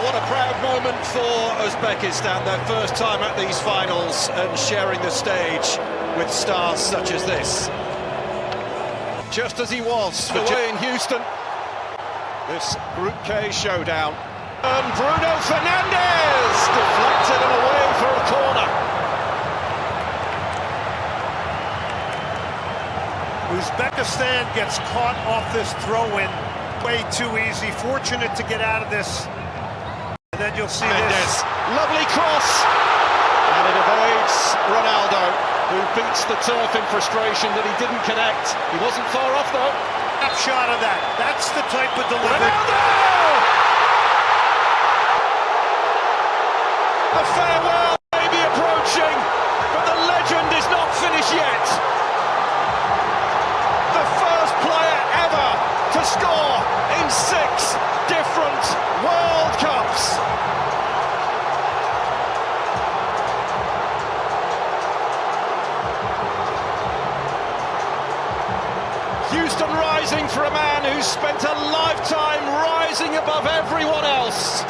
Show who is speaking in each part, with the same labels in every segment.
Speaker 1: What a proud moment for Uzbekistan, their first time at these finals and sharing the stage with stars such as this. Just as he was for Jay in Houston, this Group K showdown. And Bruno Fernandes deflected and away for a corner.
Speaker 2: Uzbekistan gets caught off this throw-in way too easy. Fortunate to get out of this. And then you'll see this.
Speaker 1: Lovely cross. And it evades Ronaldo, who beats the turf in frustration that he didn't connect. He wasn't far off though.
Speaker 2: Snapshot of that. That's the type of delivery.
Speaker 1: Ronaldo! A farewell may be approaching, but the legend is not finished yet. The first player ever to score in 6 different World Cups. Houston rising for a man who's spent a lifetime rising above everyone else.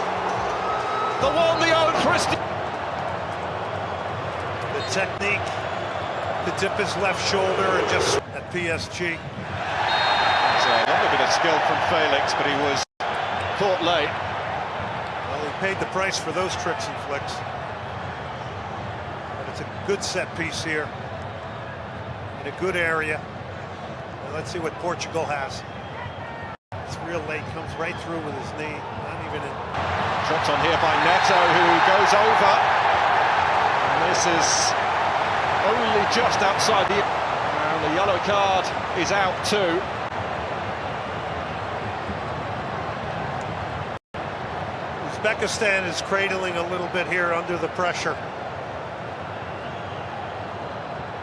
Speaker 1: The one, the old Cristiano.
Speaker 2: The technique to dip his left shoulder and just at PSG.
Speaker 1: A little bit of skill from Felix, but he was caught late.
Speaker 2: Well, he paid the price for those tricks and flicks. But it's a good set piece here in a good area. Well, let's see what Portugal has. It's real late, comes right through with his knee, not even in.
Speaker 1: Shot on here by Neto, who goes over. And this is only just outside the. And the yellow card is out too.
Speaker 2: Uzbekistan is cradling a little bit here under the pressure.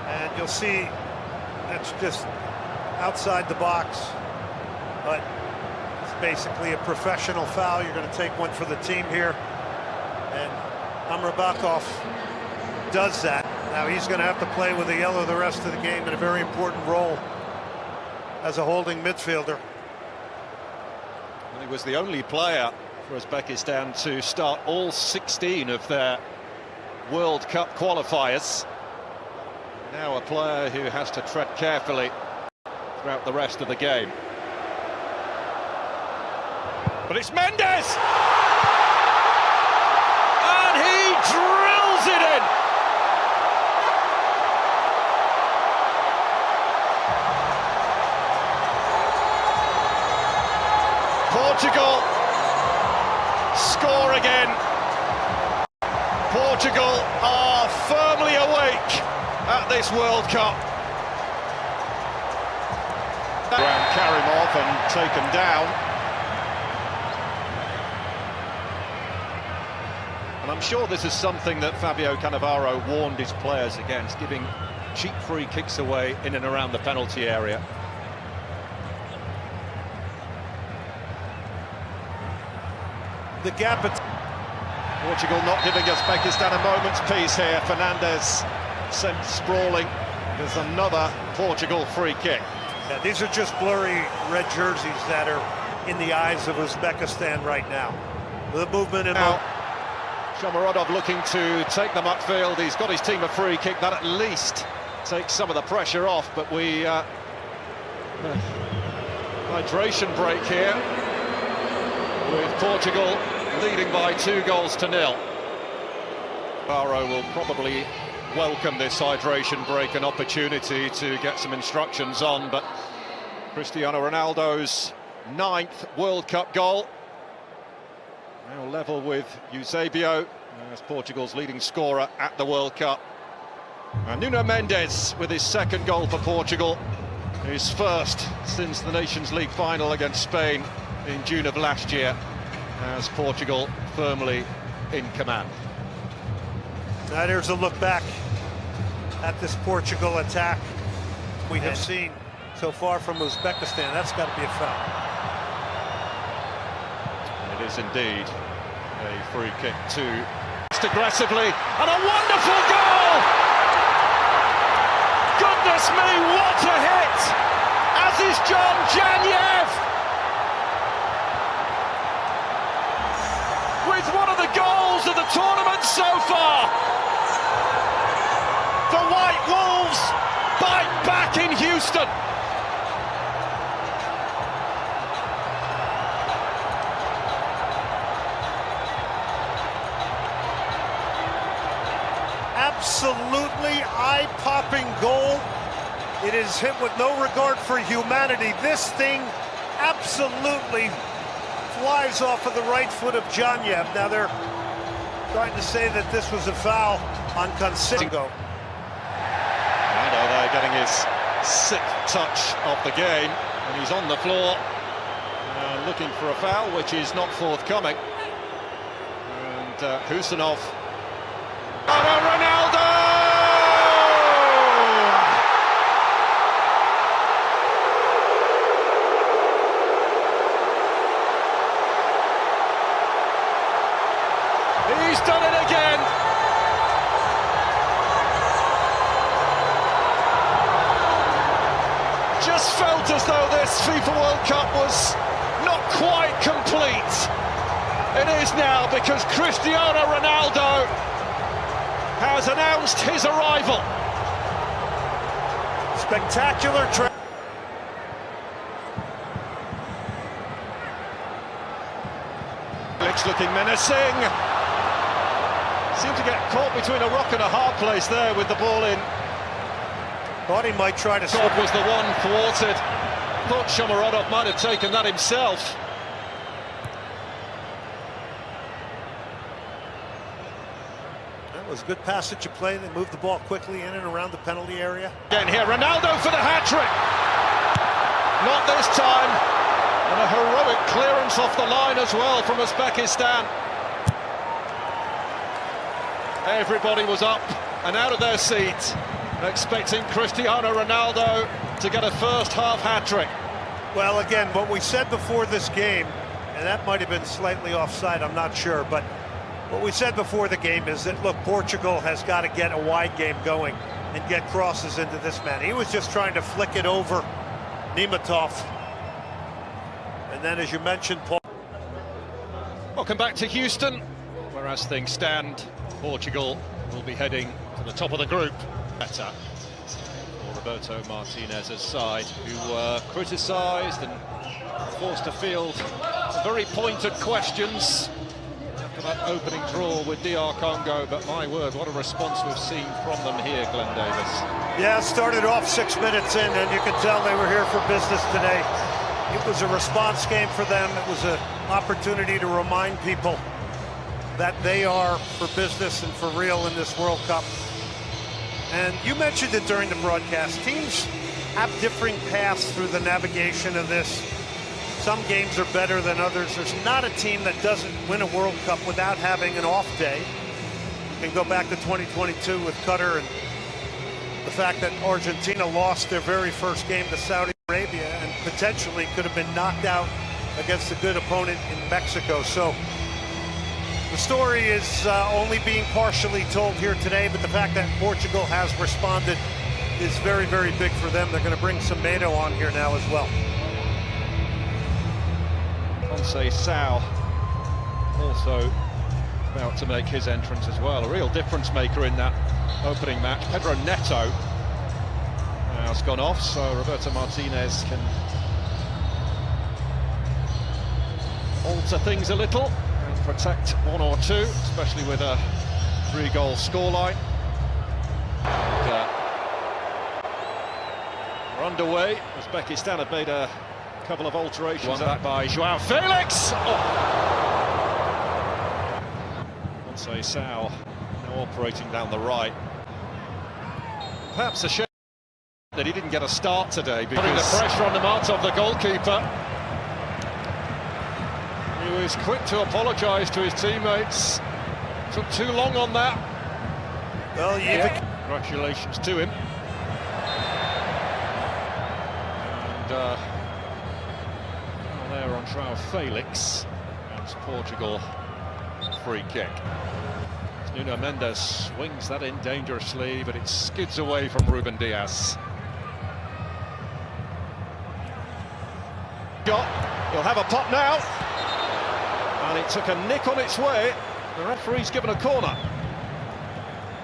Speaker 2: And you'll see that's just outside the box. But it's basically a professional foul. You're going to take one for the team here. And Amrabatov does that. Now he's going to have to play with a yellow the rest of the game in a very important role as a holding midfielder.
Speaker 1: And he was the only player for Uzbekistan to start all 16 of their World Cup qualifiers. Now a player who has to tread carefully throughout the rest of the game. But it's Mendes! And he drills it in! Portugal score again. Portugal are firmly awake at this World Cup. Around Karimov and taken down. And I'm sure this is something that Fabio Cannavaro warned his players against, giving cheap free kicks away in and around the penalty area.
Speaker 2: The gap at
Speaker 1: Portugal not giving Uzbekistan a moment's peace here. Fernandes sent sprawling. There's another Portugal free kick.
Speaker 2: Yeah, these are just blurry red jerseys that are in the eyes of Uzbekistan right now. The movement in
Speaker 1: now, Shomurodov looking to take them upfield. He's got his team a free kick. That at least takes some of the pressure off. But we hydration break here with Portugal leading by 2-0. Barrow will probably welcome this hydration break, an opportunity to get some instructions on, but Cristiano Ronaldo's 9th World Cup goal. Now level with Eusebio as Portugal's leading scorer at the World Cup. And Nuno Mendes with his 2nd goal for Portugal, his first since the Nations League final against Spain in June of last year, as Portugal firmly in command.
Speaker 2: Now there's a look back at this Portugal attack we have seen so far from Uzbekistan. That's got to be a foul.
Speaker 1: It is indeed a free kick to aggressively, and a wonderful goal! Goodness me, what a hit! As is John Janyev! with one of the goals of the tournament so far. The White Wolves bite back in Houston.
Speaker 2: Absolutely eye-popping goal. It is hit with no regard for humanity. This thing absolutely flies off of the right foot of Janyev. Now they're trying to say that this was a foul on Consigo.
Speaker 1: Ronaldo there getting his sixth touch of the game, and he's on the floor looking for a foul, which is not forthcoming. And Husanov. Ronaldo! He's done it again. Just felt as though this FIFA World Cup was not quite complete. It is now, because Cristiano Ronaldo has announced his arrival.
Speaker 2: Spectacular try.
Speaker 1: Felix looking menacing. Seemed to get caught between a rock and a hard place there with the ball in.
Speaker 2: Thought he might try to...
Speaker 1: God was the one thwarted. Thought Shomurodov might have taken that himself.
Speaker 2: That was good passage of play. They moved the ball quickly in and around the penalty area.
Speaker 1: Again here, Ronaldo for the hat-trick. Not this time. And a heroic clearance off the line as well from Uzbekistan. Everybody was up and out of their seat, expecting Cristiano Ronaldo to get a first-half hat-trick.
Speaker 2: Well, again, what we said before this game, and that might have been slightly offside, I'm not sure, but what we said before the game is that, look, Portugal has got to get a wide game going and get crosses into this man. He was just trying to flick it over Nematov. And then, as you mentioned, Paul...
Speaker 1: Welcome back to Houston, where as things stand, Portugal will be heading to the top of the group. Better for Roberto Martinez's side, who were criticised and forced to field some very pointed questions after that opening draw with DR Congo. But my word, what a response we've seen from them here, Glenn Davis.
Speaker 2: Yeah, started off 6 minutes in, and you can tell they were here for business today. It was a response game for them. It was an opportunity to remind people that they are for business and for real in this World Cup. And you mentioned it during the broadcast. Teams have differing paths through the navigation of this. Some games are better than others. There's not a team that doesn't win a World Cup without having an off day. You can go back to 2022 with Qatar and the fact that Argentina lost their very first game to Saudi Arabia and potentially could have been knocked out against a good opponent in Mexico. So the story is only being partially told here today, but the fact that Portugal has responded is very, very big for them. They're going to bring some Bilo on here now as well.
Speaker 1: Conceição also about to make his entrance as well. A real difference maker in that opening match. Pedro Neto has gone off, so Roberto Martinez can alter things a little and protect one or two, especially with a 3-goal scoreline. We're underway. Uzbekistan have made a couple of alterations. Won that by João Felix. Conceição now operating down the right. Perhaps a shame that he didn't get a start today, because putting the pressure on the Martov, the goalkeeper. He was quick to apologise to his teammates. Took too long on that.
Speaker 2: Well,
Speaker 1: congratulations to him. And there on João Felix, and Portugal free kick. Nuno Mendes swings that in dangerously, but it skids away from Ruben Dias. He'll have a pot now, and And it took a nick on its way. The referee's given a corner.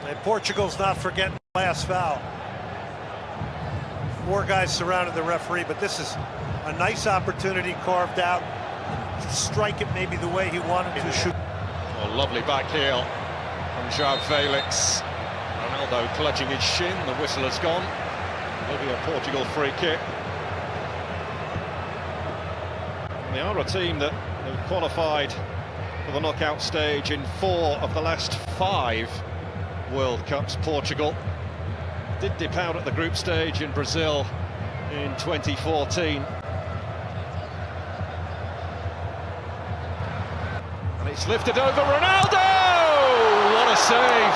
Speaker 2: And Portugal's not forgetting the last foul. 4 guys surrounded the referee, but this is a nice opportunity carved out. Strike it maybe the way he wanted to shoot.
Speaker 1: Oh, lovely back heel from João Felix. Ronaldo clutching his shin. The whistle has gone. Maybe a Portugal free kick. They are a team that have qualified for the knockout stage in 4 of the last 5 World Cups. Portugal did dip out at the group stage in Brazil in 2014. And it's lifted over Ronaldo! What a save!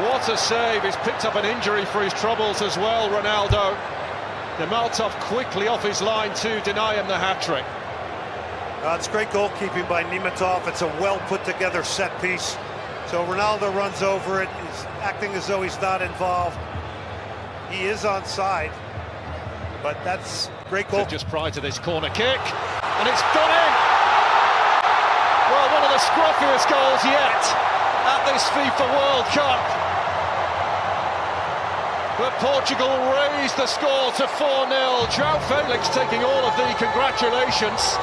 Speaker 1: What a save! He's picked up an injury for his troubles as well, Ronaldo. Demaltov quickly off his line to deny him the hat-trick.
Speaker 2: It's great goalkeeping by Nematov. It's a well put together set piece. So Ronaldo runs over it. He's acting as though he's not involved. He is onside, but that's great goal.
Speaker 1: Just prior to this corner kick, and it's gone in. Well, one of the scruffiest goals yet at this FIFA World Cup. But Portugal raised the score to 4-0. João Felix taking all of the congratulations.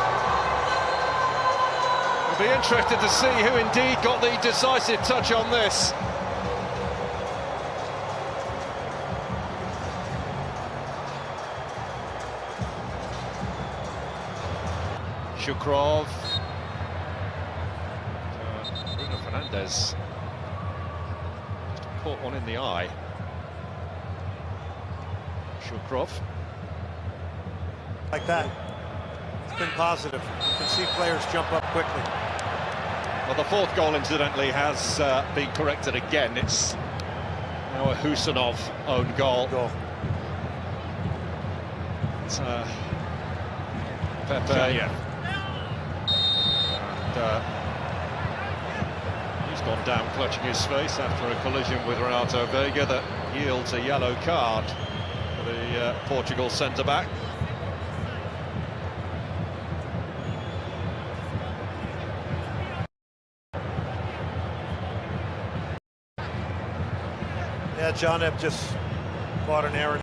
Speaker 1: Be interested to see who indeed got the decisive touch on this. Shukrov. Bruno Fernandes. Just caught one in the eye. Shukrov.
Speaker 2: Like that. It's been positive. You can see players jump up quickly.
Speaker 1: Well, the 4th goal, incidentally, has been corrected again. It's now a Husanov own goal. It's Pepe.
Speaker 2: Yeah.
Speaker 1: And he's gone down clutching his face after a collision with Renato Veiga that yields a yellow card for the Portugal centre-back.
Speaker 2: Yeah, John Ebb just caught an error.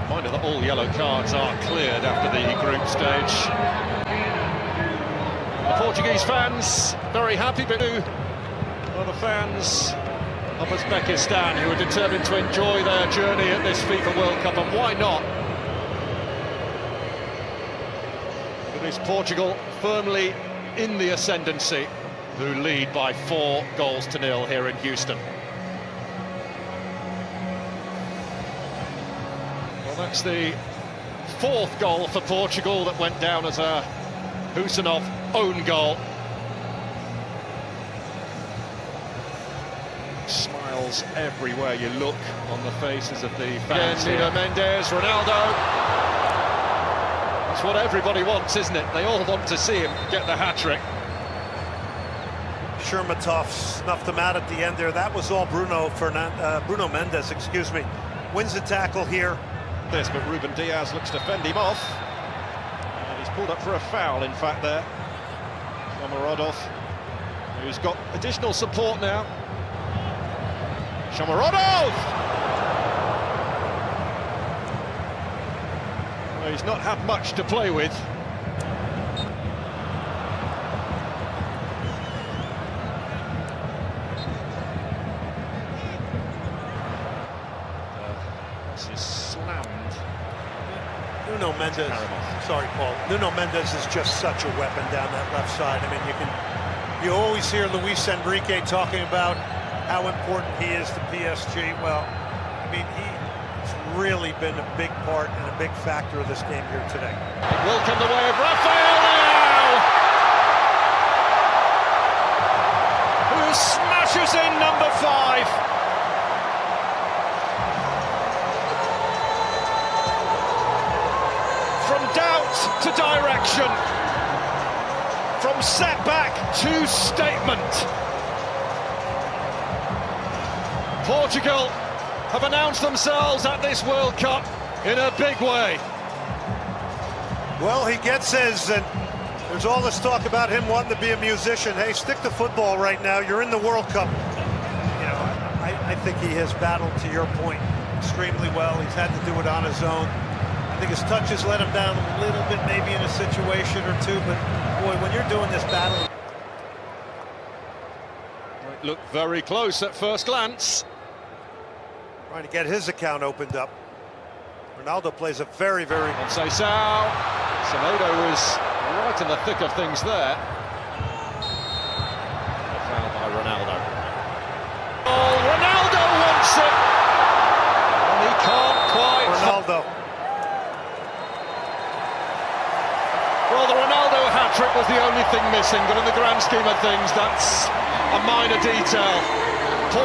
Speaker 1: Reminder that all yellow cards are cleared after the group stage. The Portuguese fans very happy, but other fans of Uzbekistan who are determined to enjoy their journey at this FIFA World Cup, and why not? It is Portugal firmly in the ascendancy, who lead by 4-0 here in Houston. Well, that's the 4th goal for Portugal that went down as a Husanov own goal. Smiles everywhere you look on the faces of the fans. Nuno Mendes, Ronaldo. That's what everybody wants, isn't it? They all want to see him get the hat-trick.
Speaker 2: Shermatov snuffed him out at the end there. That was all Bruno Mendes, excuse me. Wins the tackle here.
Speaker 1: But Ruben Diaz looks to fend him off. And he's pulled up for a foul, in fact, there. Shomurodov, who's got additional support now. Shomurodov! Well, he's not had much to play with. Is slammed.
Speaker 2: Nuno Mendes, sorry Paul, Nuno Mendes is just such a weapon down that left side. I mean, you always hear Luis Enrique talking about how important he is to PSG. Well, I mean, he's really been a big part and a big factor of this game here today.
Speaker 1: It will come the way of Rafael now, who smashes in number 5. From doubt to direction, from setback to statement. Portugal have announced themselves at this World Cup in a big way.
Speaker 2: Well, he gets his, and there's all this talk about him wanting to be a musician. Hey, stick to football right now. You're in the World Cup. You know, I think he has battled, to your point, extremely well. He's had to do it on his own. I think his touches let him down a little bit, maybe in a situation or two, but boy, when you're doing this battle...
Speaker 1: It looked very close at first glance.
Speaker 2: Trying to get his account opened up. Ronaldo plays a very, very...
Speaker 1: Conceição. Semedo was right in the thick of things there. Foul by Ronaldo. Oh, Ronaldo wants it! And he can't quite...
Speaker 2: Ronaldo.
Speaker 1: Well, the Ronaldo hat-trick was the only thing missing, but in the grand scheme of things, that's a minor detail.